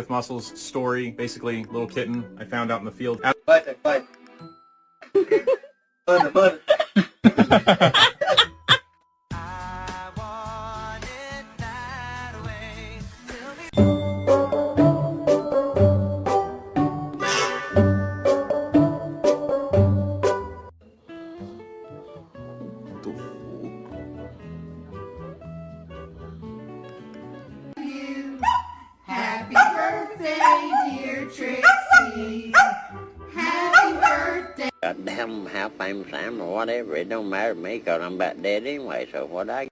with Muscles story. Basically, little kitten I found out in the field. Button. Happy birthday, dear Trixie. Happy birthday. Goddamn how famous I am or whatever, it don't matter to me because I'm about dead anyway, so what I